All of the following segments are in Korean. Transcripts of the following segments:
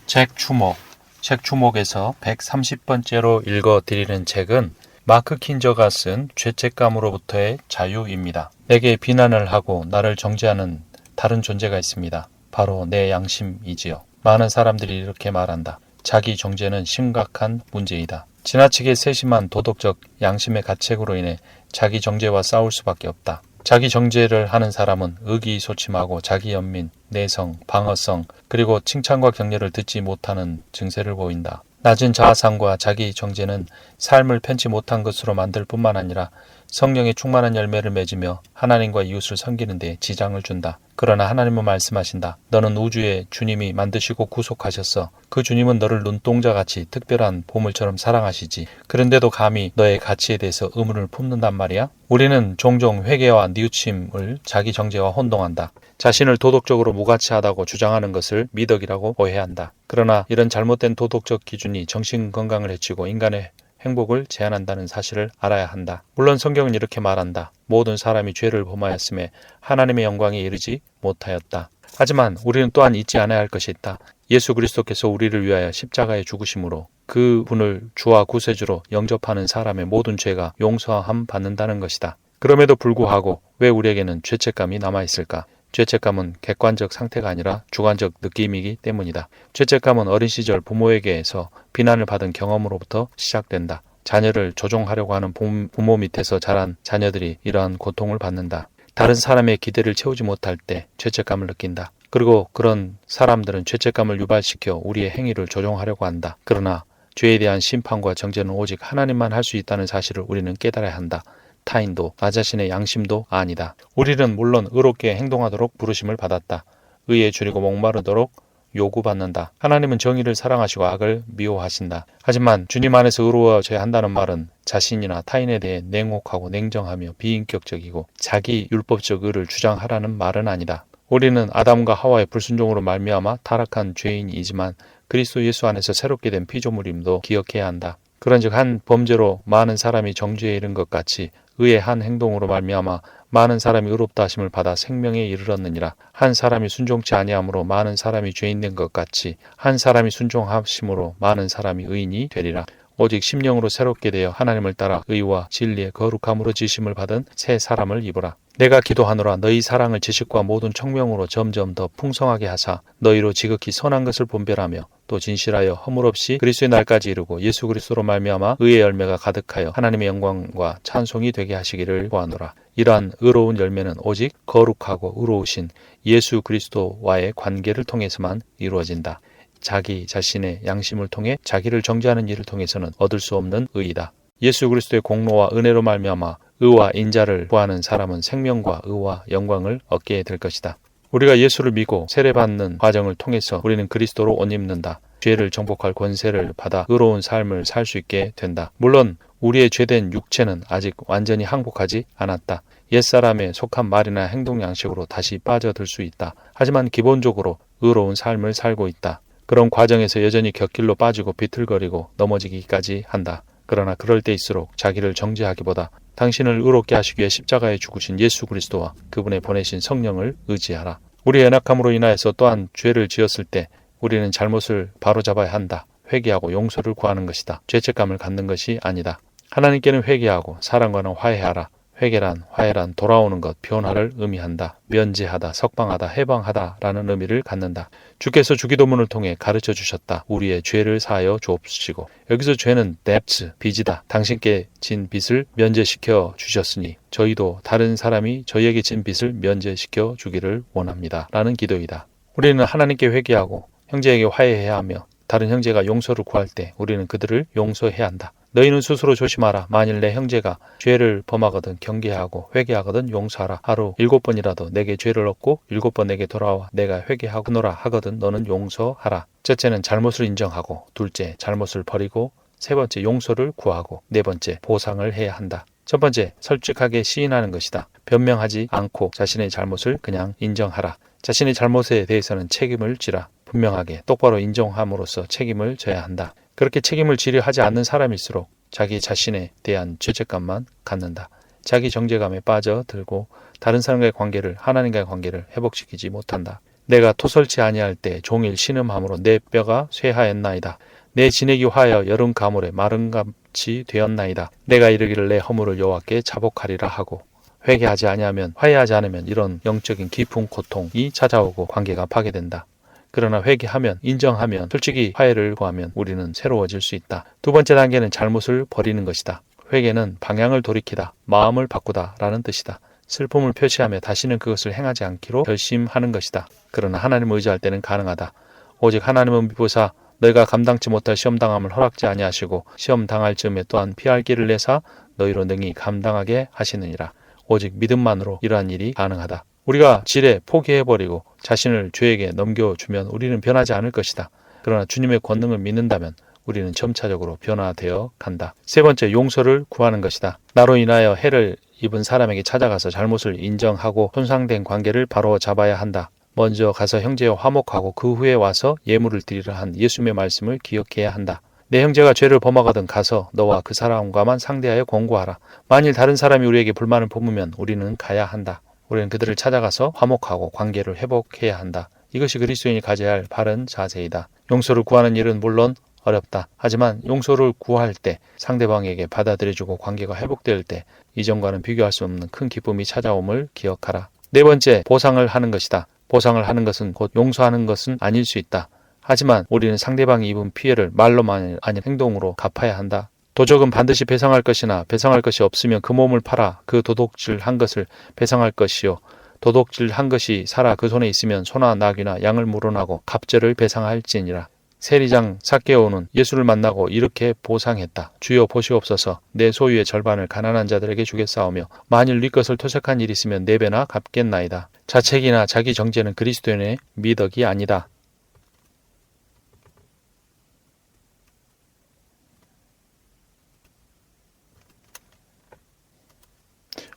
책 추목. 책 추목에서 130번째로 읽어드리는 책은 마크 킨저가 쓴 죄책감으로부터의 자유입니다. 내게 비난을 하고 나를 정죄하는 다른 존재가 있습니다. 바로 내 양심이지요. 많은 사람들이 이렇게 말한다. 자기 정죄는 심각한 문제이다. 지나치게 세심한 도덕적 양심의 가책으로 인해 자기 정죄와 싸울 수밖에 없다. 자기 정죄를 하는 사람은 의기소침하고 자기 연민, 내성, 방어성, 그리고 칭찬과 격려를 듣지 못하는 증세를 보인다. 낮은 자아상과 자기 정죄는 삶을 편치 못한 것으로 만들 뿐만 아니라 성령의 충만한 열매를 맺으며 하나님과 이웃을 섬기는 데 지장을 준다. 그러나 하나님은 말씀하신다. 너는 우주의 주님이 만드시고 구속하셨어. 그 주님은 너를 눈동자같이 특별한 보물처럼 사랑하시지. 그런데도 감히 너의 가치에 대해서 의문을 품는단 말이야? 우리는 종종 회개와 뉘우침을 자기 정죄와 혼동한다. 자신을 도덕적으로 무가치하다고 주장하는 것을 미덕이라고 오해한다. 그러나 이런 잘못된 도덕적 기준이 정신 건강을 해치고 인간의 행복을 제한한다는 사실을 알아야 한다. 물론 성경은 이렇게 말한다. 모든 사람이 죄를 범하였음에 하나님의 영광에 이르지 못하였다. 하지만 우리는 또한 잊지 않아야 할 것이 있다. 예수 그리스도께서 우리를 위하여 십자가에 죽으심으로 그 분을 주와 구세주로 영접하는 사람의 모든 죄가 용서함 받는다는 것이다. 그럼에도 불구하고 왜 우리에게는 죄책감이 남아있을까? 죄책감은 객관적 상태가 아니라 주관적 느낌이기 때문이다. 죄책감은 어린 시절 부모에게서 비난을 받은 경험으로부터 시작된다. 자녀를 조종하려고 하는 부모 밑에서 자란 자녀들이 이러한 고통을 받는다. 다른 사람의 기대를 채우지 못할 때 죄책감을 느낀다. 그리고 그런 사람들은 죄책감을 유발시켜 우리의 행위를 조종하려고 한다. 그러나 죄에 대한 심판과 정죄는 오직 하나님만 할 수 있다는 사실을 우리는 깨달아야 한다. 타인도 나 자신의 양심도 아니다. 우리는 물론 의롭게 행동하도록 부르심을 받았다. 의에 줄이고 목마르도록 요구받는다. 하나님은 정의를 사랑하시고 악을 미워하신다. 하지만 주님 안에서 의로워져야 한다는 말은 자신이나 타인에 대해 냉혹하고 냉정하며 비인격적이고 자기 율법적 의를 주장하라는 말은 아니다. 우리는 아담과 하와의 불순종으로 말미암아 타락한 죄인이지만 그리스도 예수 안에서 새롭게 된 피조물임도 기억해야 한다. 그런즉 한 범죄로 많은 사람이 정죄에 이른 것 같이 의의 한 행동으로 말미암아 많은 사람이 의롭다 하심을 받아 생명에 이르렀느니라. 한 사람이 순종치 아니함으로 많은 사람이 죄인 된 것 같이 한 사람이 순종하심으로 많은 사람이 의인이 되리라. 오직 심령으로 새롭게 되어 하나님을 따라 의와 진리의 거룩함으로 지심을 받은 새 사람을 입으라. 내가 기도하노라. 너희 사랑을 지식과 모든 청명으로 점점 더 풍성하게 하사 너희로 지극히 선한 것을 분별하며 또 진실하여 허물 없이 그리스도의 날까지 이르고 예수 그리스도로 말미암아 의의 열매가 가득하여 하나님의 영광과 찬송이 되게 하시기를 구하노라. 이러한 의로운 열매는 오직 거룩하고 의로우신 예수 그리스도와의 관계를 통해서만 이루어진다. 자기 자신의 양심을 통해 자기를 정죄하는 일을 통해서는 얻을 수 없는 의이다. 예수 그리스도의 공로와 은혜로 말미암아 의와 인자를 구하는 사람은 생명과 의와 영광을 얻게 될 것이다. 우리가 예수를 믿고 세례받는 과정을 통해서 우리는 그리스도로 옷 입는다. 죄를 정복할 권세를 받아 의로운 삶을 살 수 있게 된다. 물론 우리의 죄된 육체는 아직 완전히 항복하지 않았다. 옛사람에 속한 말이나 행동 양식으로 다시 빠져들 수 있다. 하지만 기본적으로 의로운 삶을 살고 있다. 그런 과정에서 여전히 곁길로 빠지고 비틀거리고 넘어지기까지 한다. 그러나 그럴 때일수록 자기를 정죄하기보다 당신을 의롭게 하시기 위해 십자가에 죽으신 예수 그리스도와 그분의 보내신 성령을 의지하라. 우리의 연약함으로 인하여서 또한 죄를 지었을 때 우리는 잘못을 바로잡아야 한다. 회개하고 용서를 구하는 것이다. 죄책감을 갖는 것이 아니다. 하나님께는 회개하고 사람과는 화해하라. 회개란, 화해란 돌아오는 것, 변화를 의미한다. 면제하다, 석방하다, 해방하다라는 의미를 갖는다. 주께서 주기도문을 통해 가르쳐 주셨다. 우리의 죄를 사하여 주옵시고. 여기서 죄는 debts, 빚이다. 당신께 진 빚을 면제시켜 주셨으니 저희도 다른 사람이 저희에게 진 빚을 면제시켜 주기를 원합니다. 라는 기도이다. 우리는 하나님께 회개하고 형제에게 화해해야 하며 다른 형제가 용서를 구할 때 우리는 그들을 용서해야 한다. 너희는 스스로 조심하라. 만일 내 형제가 죄를 범하거든 경계하고 회개하거든 용서하라. 하루 7번이라도 내게 죄를 얻고 7번 내게 돌아와 내가 회개하노라 하거든 너는 용서하라. 첫째는 잘못을 인정하고, 둘째 잘못을 버리고, 세 번째 용서를 구하고, 네 번째 보상을 해야 한다. 첫 번째, 솔직하게 시인하는 것이다. 변명하지 않고 자신의 잘못을 그냥 인정하라. 자신의 잘못에 대해서는 책임을 지라. 분명하게 똑바로 인정함으로써 책임을 져야 한다. 그렇게 책임을 지려 하지 않는 사람일수록 자기 자신에 대한 죄책감만 갖는다. 자기 정죄감에 빠져들고 다른 사람과의 관계를, 하나님과의 관계를 회복시키지 못한다. 내가 토설치 아니할 때 종일 신음함으로 내 뼈가 쇠하였나이다. 내 진액이 화하여 여름 가물에 마른같이 되었나이다. 내가 이르기를 내 허물을 여호와께 자복하리라 하고 회개하지 아니하면 화해하지 않으면 이런 영적인 깊은 고통이 찾아오고 관계가 파괴된다. 그러나 회개하면 인정하면 솔직히 화해를 구하면 우리는 새로워질 수 있다. 두 번째 단계는 잘못을 버리는 것이다. 회개는 방향을 돌이키다, 마음을 바꾸다 라는 뜻이다. 슬픔을 표시하며 다시는 그것을 행하지 않기로 결심하는 것이다. 그러나 하나님을 의지할 때는 가능하다. 오직 하나님은 미보사 너희가 감당치 못할 시험당함을 허락지 아니하시고 시험당할 즈음에 또한 피할 길을 내사 너희로 능히 감당하게 하시느니라. 오직 믿음만으로 이러한 일이 가능하다. 우리가 지레 포기해버리고 자신을 죄에게 넘겨주면 우리는 변하지 않을 것이다. 그러나 주님의 권능을 믿는다면 우리는 점차적으로 변화되어 간다. 세 번째, 용서를 구하는 것이다. 나로 인하여 해를 입은 사람에게 찾아가서 잘못을 인정하고 손상된 관계를 바로 잡아야 한다. 먼저 가서 형제와 화목하고 그 후에 와서 예물을 드리라 한 예수님의 말씀을 기억해야 한다. 내 형제가 죄를 범하거든 가서 너와 그 사람과만 상대하여 권고하라. 만일 다른 사람이 우리에게 불만을 품으면 우리는 가야 한다. 우리는 그들을 찾아가서 화목하고 관계를 회복해야 한다. 이것이 그리스도인이 가져야 할 바른 자세이다. 용서를 구하는 일은 물론 어렵다. 하지만 용서를 구할 때 상대방에게 받아들여주고 관계가 회복될 때 이전과는 비교할 수 없는 큰 기쁨이 찾아옴을 기억하라. 네 번째, 보상을 하는 것이다. 보상을 하는 것은 곧 용서하는 것은 아닐 수 있다. 하지만 우리는 상대방이 입은 피해를 말로만 아닌 행동으로 갚아야 한다. 도적은 반드시 배상할 것이나 배상할 것이 없으면 그 몸을 팔아 그 도둑질한 것을 배상할 것이요. 도둑질한 것이 살아 그 손에 있으면 소나 낙이나 양을 물어나고 갑절을 배상할지니라. 세리장 삭개오는 예수를 만나고 이렇게 보상했다. 주여 보시옵소서 내 소유의 절반을 가난한 자들에게 주겠사오며 만일 네 것을 토색한 일이 있으면 4배나 갚겠나이다. 자책이나 자기 정죄는 그리스도인의 미덕이 아니다.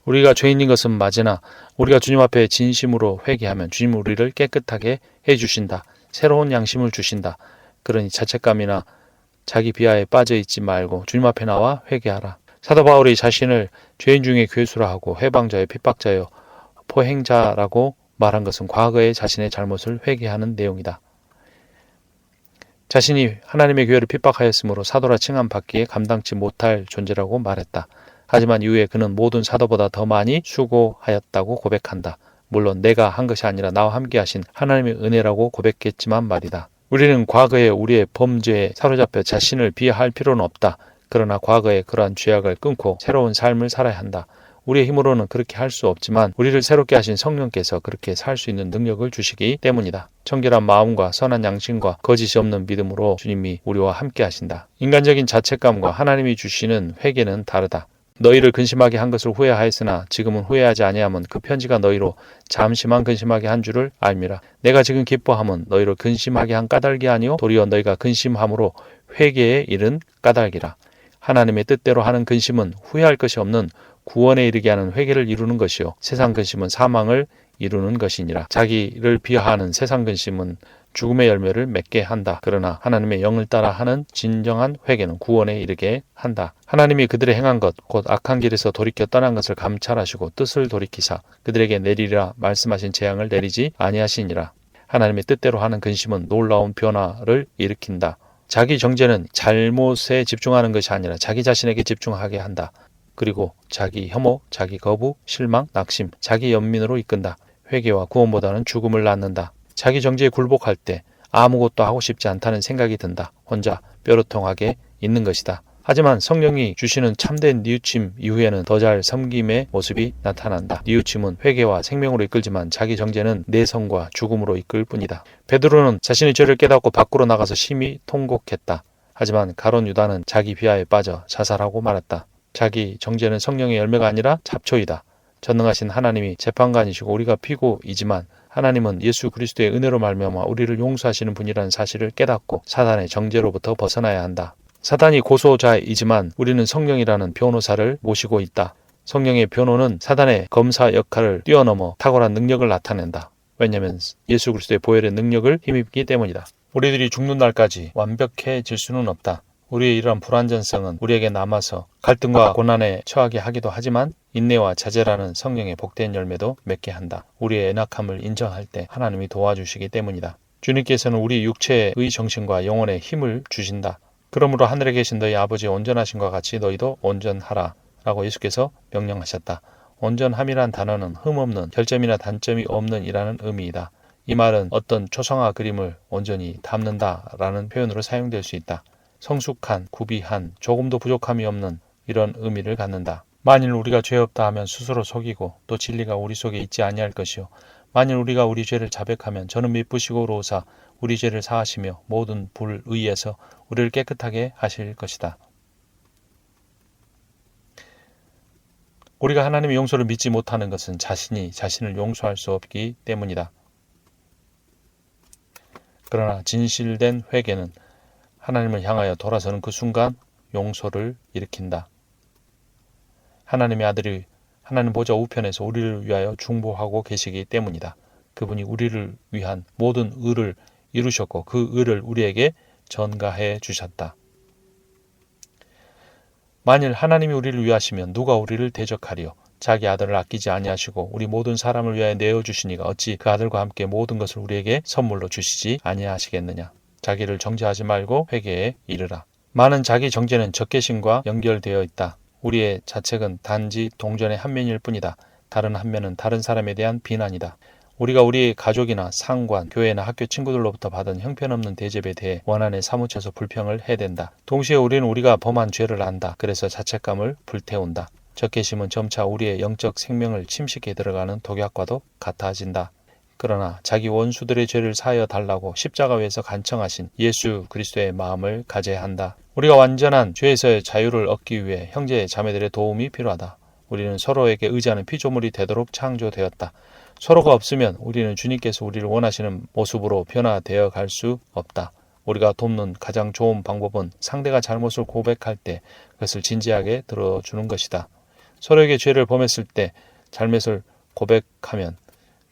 우리가 죄인인 것은 맞으나 우리가 주님 앞에 진심으로 회개하면 주님은 우리를 깨끗하게 해주신다. 새로운 양심을 주신다. 그러니 자책감이나 자기 비하에 빠져있지 말고 주님 앞에 나와 회개하라. 사도 바울이 자신을 죄인 중에 괴수라 하고 해방자여 핍박자여 포행자라고 말한 것은 과거의 자신의 잘못을 회개하는 내용이다. 자신이 하나님의 교회를 핍박하였으므로 사도라 칭함받기에 감당치 못할 존재라고 말했다. 하지만 이후에 그는 모든 사도보다 더 많이 수고하였다고 고백한다. 물론 내가 한 것이 아니라 나와 함께 하신 하나님의 은혜라고 고백했지만 말이다. 우리는 과거에 우리의 범죄에 사로잡혀 자신을 비하할 필요는 없다. 그러나 과거의 그러한 죄악을 끊고 새로운 삶을 살아야 한다. 우리의 힘으로는 그렇게 할 수 없지만 우리를 새롭게 하신 성령께서 그렇게 살 수 있는 능력을 주시기 때문이다. 청결한 마음과 선한 양심과 거짓이 없는 믿음으로 주님이 우리와 함께 하신다. 인간적인 자책감과 하나님이 주시는 회개는 다르다. 너희를 근심하게 한 것을 후회하였으나 지금은 후회하지 아니하면 그 편지가 너희로 잠시만 근심하게 한 줄을 알미라. 내가 지금 기뻐함은 너희를 근심하게 한 까닭이 아니요 도리어 너희가 근심함으로 회개에 이른 까닭이라. 하나님의 뜻대로 하는 근심은 후회할 것이 없는 구원에 이르게 하는 회개를 이루는 것이요 세상 근심은 사망을 이루는 것이니라. 자기를 비하하는 세상 근심은 죽음의 열매를 맺게 한다. 그러나 하나님의 영을 따라 하는 진정한 회개는 구원에 이르게 한다. 하나님이 그들의 행한 것 곧 악한 길에서 돌이켜 떠난 것을 감찰하시고 뜻을 돌이키사 그들에게 내리라 말씀하신 재앙을 내리지 아니하시니라. 하나님의 뜻대로 하는 근심은 놀라운 변화를 일으킨다. 자기 정죄는 잘못에 집중하는 것이 아니라 자기 자신에게 집중하게 한다. 그리고 자기 혐오, 자기 거부, 실망, 낙심, 자기 연민으로 이끈다. 회개와 구원보다는 죽음을 낳는다. 자기 정죄에 굴복할 때 아무것도 하고 싶지 않다는 생각이 든다. 혼자 뾰루통하게 있는 것이다. 하지만 성령이 주시는 참된 뉘우침 이후에는 더 잘 섬김의 모습이 나타난다. 뉘우침은 회개와 생명으로 이끌지만 자기 정죄는 내성과 죽음으로 이끌 뿐이다. 베드로는 자신의 죄를 깨닫고 밖으로 나가서 심히 통곡했다. 하지만 가룟 유다는 자기 비하에 빠져 자살하고 말았다. 자기 정죄는 성령의 열매가 아니라 잡초이다. 전능하신 하나님이 재판관이시고 우리가 피고이지만 하나님은 예수 그리스도의 은혜로 말미암아 우리를 용서하시는 분이라는 사실을 깨닫고 사단의 정죄로부터 벗어나야 한다. 사단이 고소자이지만 우리는 성령이라는 변호사를 모시고 있다. 성령의 변호는 사단의 검사 역할을 뛰어넘어 탁월한 능력을 나타낸다. 왜냐하면 예수 그리스도의 보혈의 능력을 힘입기 때문이다. 우리들이 죽는 날까지 완벽해질 수는 없다. 우리의 이런 불완전성은 우리에게 남아서 갈등과 고난에 처하게 하기도 하지만 인내와 자제라는 성령의 복된 열매도 맺게 한다. 우리의 연약함을 인정할 때 하나님이 도와주시기 때문이다. 주님께서는 우리 육체의 정신과 영혼에 힘을 주신다. 그러므로 하늘에 계신 너희 아버지의 온전하심과 같이 너희도 온전하라 라고 예수께서 명령하셨다. 온전함이란 단어는 흠없는, 결점이나 단점이 없는 이라는 의미이다. 이 말은 어떤 초상화 그림을 온전히 담는다 라는 표현으로 사용될 수 있다. 성숙한, 구비한, 조금도 부족함이 없는 이런 의미를 갖는다. 만일 우리가 죄 없다 하면 스스로 속이고 또 진리가 우리 속에 있지 아니할 것이요 만일 우리가 우리 죄를 자백하면 저는 미쁘시고 의로우사 우리 죄를 사하시며 모든 불의에서 우리를 깨끗하게 하실 것이다. 우리가 하나님의 용서를 믿지 못하는 것은 자신이 자신을 용서할 수 없기 때문이다. 그러나 진실된 회개는 하나님을 향하여 돌아서는 그 순간 용서를 일으킨다. 하나님의 아들이 하나님 보좌 우편에서 우리를 위하여 중보하고 계시기 때문이다. 그분이 우리를 위한 모든 의를 이루셨고 그 의를 우리에게 전가해 주셨다. 만일 하나님이 우리를 위하시면 누가 우리를 대적하리요? 자기 아들을 아끼지 아니하시고 우리 모든 사람을 위하여 내어주시니가 어찌 그 아들과 함께 모든 것을 우리에게 선물로 주시지 아니하시겠느냐? 자기를 정죄하지 말고 회개에 이르라. 많은 자기 정죄는 적개심과 연결되어 있다. 우리의 자책은 단지 동전의 한 면일 뿐이다. 다른 한 면은 다른 사람에 대한 비난이다. 우리가 우리 가족이나 상관, 교회나 학교 친구들로부터 받은 형편없는 대접에 대해 원한에 사무쳐서 불평을 해댄다. 동시에 우리는 우리가 범한 죄를 안다. 그래서 자책감을 불태운다. 적개심은 점차 우리의 영적 생명을 침식해 들어가는 독약과도 같아진다. 그러나 자기 원수들의 죄를 사하여 달라고 십자가 위에서 간청하신 예수 그리스도의 마음을 가져야 한다. 우리가 완전한 죄에서의 자유를 얻기 위해 형제 자매들의 도움이 필요하다. 우리는 서로에게 의지하는 피조물이 되도록 창조되었다. 서로가 없으면 우리는 주님께서 우리를 원하시는 모습으로 변화되어 갈 수 없다. 우리가 돕는 가장 좋은 방법은 상대가 잘못을 고백할 때 그것을 진지하게 들어주는 것이다. 서로에게 죄를 범했을 때 잘못을 고백하면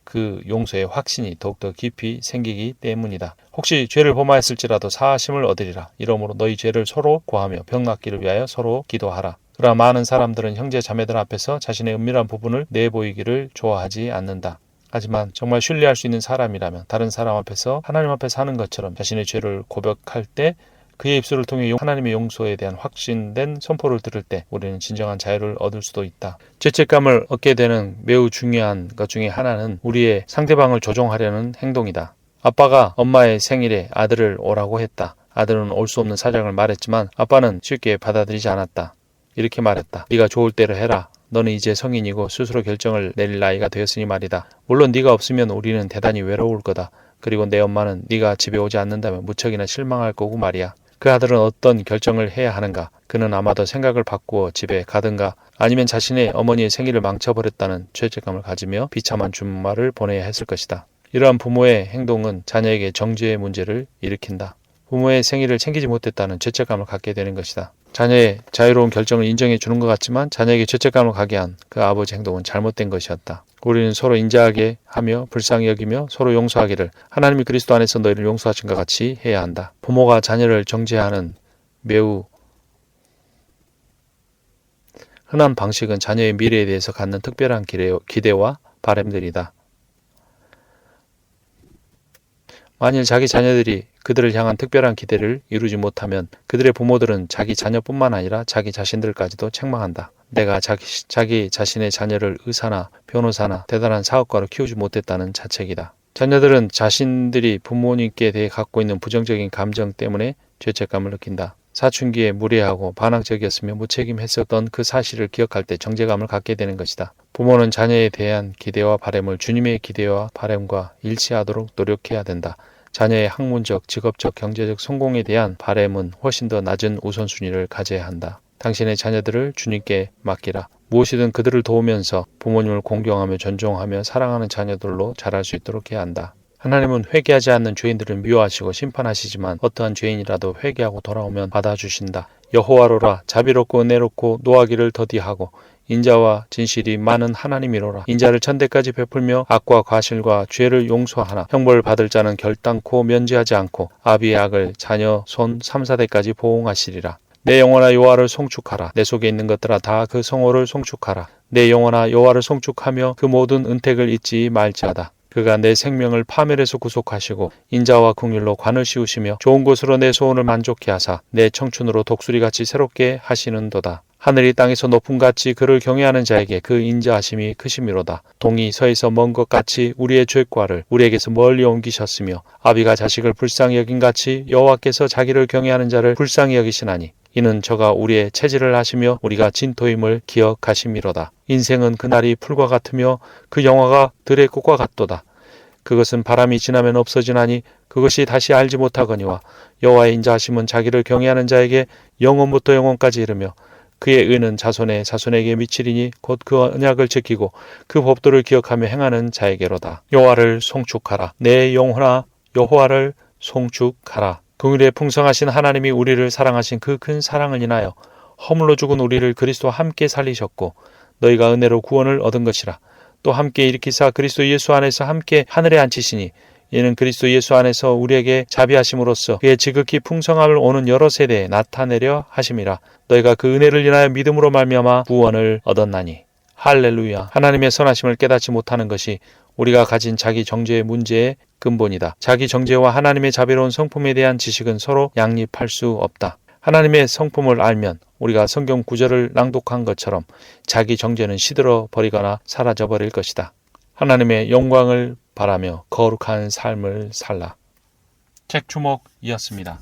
그 용서의 확신이 더욱더 깊이 생기기 때문이다. 혹시 죄를 범하였을지라도 사하심을 얻으리라. 이러므로 너희 죄를 서로 고하며 병 낫기를 위하여 서로 기도하라. 그러나 많은 사람들은 형제 자매들 앞에서 자신의 은밀한 부분을 내보이기를 좋아하지 않는다. 하지만 정말 신뢰할 수 있는 사람이라면 다른 사람 앞에서 하나님 앞에서 하는 것처럼 자신의 죄를 고백할 때 그의 입술을 통해 하나님의 용서에 대한 확신된 선포를 들을 때 우리는 진정한 자유를 얻을 수도 있다. 죄책감을 얻게 되는 매우 중요한 것 중에 하나는 우리의 상대방을 조종하려는 행동이다. 아빠가 엄마의 생일에 아들을 오라고 했다. 아들은 올 수 없는 사정을 말했지만 아빠는 쉽게 받아들이지 않았다. 이렇게 말했다. 네가 좋을 대로 해라. 너는 이제 성인이고 스스로 결정을 내릴 나이가 되었으니 말이다. 물론 네가 없으면 우리는 대단히 외로울 거다. 그리고 내 엄마는 네가 집에 오지 않는다면 무척이나 실망할 거고 말이야. 그 아들은 어떤 결정을 해야 하는가? 그는 아마도 생각을 바꾸어 집에 가든가 아니면 자신의 어머니의 생일을 망쳐버렸다는 죄책감을 가지며 비참한 주말을 보내야 했을 것이다. 이러한 부모의 행동은 자녀에게 정죄의 문제를 일으킨다. 부모의 생일을 챙기지 못했다는 죄책감을 갖게 되는 것이다. 자녀의 자유로운 결정을 인정해 주는 것 같지만 자녀에게 죄책감을 가게 한 그 아버지 행동은 잘못된 것이었다. 우리는 서로 인자하게 하며 불쌍히 여기며 서로 용서하기를 하나님이 그리스도 안에서 너희를 용서하신 것 같이 해야 한다. 부모가 자녀를 정죄하는 매우 흔한 방식은 자녀의 미래에 대해서 갖는 특별한 기대와 바람들이다. 만일 자기 자녀들이 그들을 향한 특별한 기대를 이루지 못하면 그들의 부모들은 자기 자녀뿐만 아니라 자기 자신들까지도 책망한다. 내가 자기 자신의 자녀를 의사나 변호사나 대단한 사업가로 키우지 못했다는 자책이다. 자녀들은 자신들이 부모님께 대해 갖고 있는 부정적인 감정 때문에 죄책감을 느낀다. 사춘기에 무례하고 반항적이었으며 무책임했었던 그 사실을 기억할 때 정죄감을 갖게 되는 것이다. 부모는 자녀에 대한 기대와 바람을 주님의 기대와 바람과 일치하도록 노력해야 된다. 자녀의 학문적, 직업적, 경제적 성공에 대한 바람은 훨씬 더 낮은 우선순위를 가져야 한다. 당신의 자녀들을 주님께 맡기라. 무엇이든 그들을 도우면서 부모님을 공경하며 존중하며 사랑하는 자녀들로 자랄 수 있도록 해야 한다. 하나님은 회개하지 않는 죄인들을 미워하시고 심판하시지만 어떠한 죄인이라도 회개하고 돌아오면 받아주신다. 여호와로라 자비롭고 은혜롭고 노하기를 더디하고 인자와 진실이 많은 하나님이로라. 인자를 천대까지 베풀며 악과 과실과 죄를 용서하나 형벌 받을 자는 결단코 면제하지 않고 아비의 악을 자녀 손 3, 4대까지 보응하시리라. 내 영혼아 여호와를 송축하라. 내 속에 있는 것들아 다 그 성호를 송축하라. 내 영혼아 여호와를 송축하며 그 모든 은택을 잊지 말지어다. 그가 내 생명을 파멸에서 구속하시고 인자와 긍휼로 관을 씌우시며 좋은 곳으로 내 소원을 만족케 하사 내 청춘으로 독수리같이 새롭게 하시는도다. 하늘이 땅에서 높음같이 그를 경외하는 자에게 그 인자하심이 크심이로다. 동이 서에서 먼 것 같이 우리의 죄과를 우리에게서 멀리 옮기셨으며 아비가 자식을 불쌍히 여긴같이 여호와께서 자기를 경외하는 자를 불쌍히 여기시나니 이는 저가 우리의 체질을 하시며 우리가 진토임을 기억하심이로다. 인생은 그날이 풀과 같으며 그 영화가 들의 꽃과 같도다. 그것은 바람이 지나면 없어지나니 그것이 다시 알지 못하거니와 여호와의 인자하심은 자기를 경외하는 자에게 영원부터 영원까지 이르며 그의 의는 자손의 자손에게 미치리니 곧 그 언약을 지키고 그 법도를 기억하며 행하는 자에게로다. 여호와를 송축하라. 내 영혼아 여호와를 송축하라. 긍휼에 풍성하신 하나님이 우리를 사랑하신 그 큰 사랑을 인하여 허물로 죽은 우리를 그리스도와 함께 살리셨고 너희가 은혜로 구원을 얻은 것이라. 또 함께 일으키사 그리스도 예수 안에서 함께 하늘에 앉히시니 이는 그리스도 예수 안에서 우리에게 자비하심으로써 그의 지극히 풍성함을 오는 여러 세대에 나타내려 하심이라. 너희가 그 은혜를 인하여 믿음으로 말미암아 구원을 얻었나니. 할렐루야. 하나님의 선하심을 깨닫지 못하는 것이 우리가 가진 자기 정죄의 문제의 근본이다. 자기 정죄와 하나님의 자비로운 성품에 대한 지식은 서로 양립할 수 없다. 하나님의 성품을 알면 우리가 성경 구절을 낭독한 것처럼 자기 정죄는 시들어 버리거나 사라져 버릴 것이다. 하나님의 영광을 바라며 거룩한 삶을 살라. 책 주목이었습니다.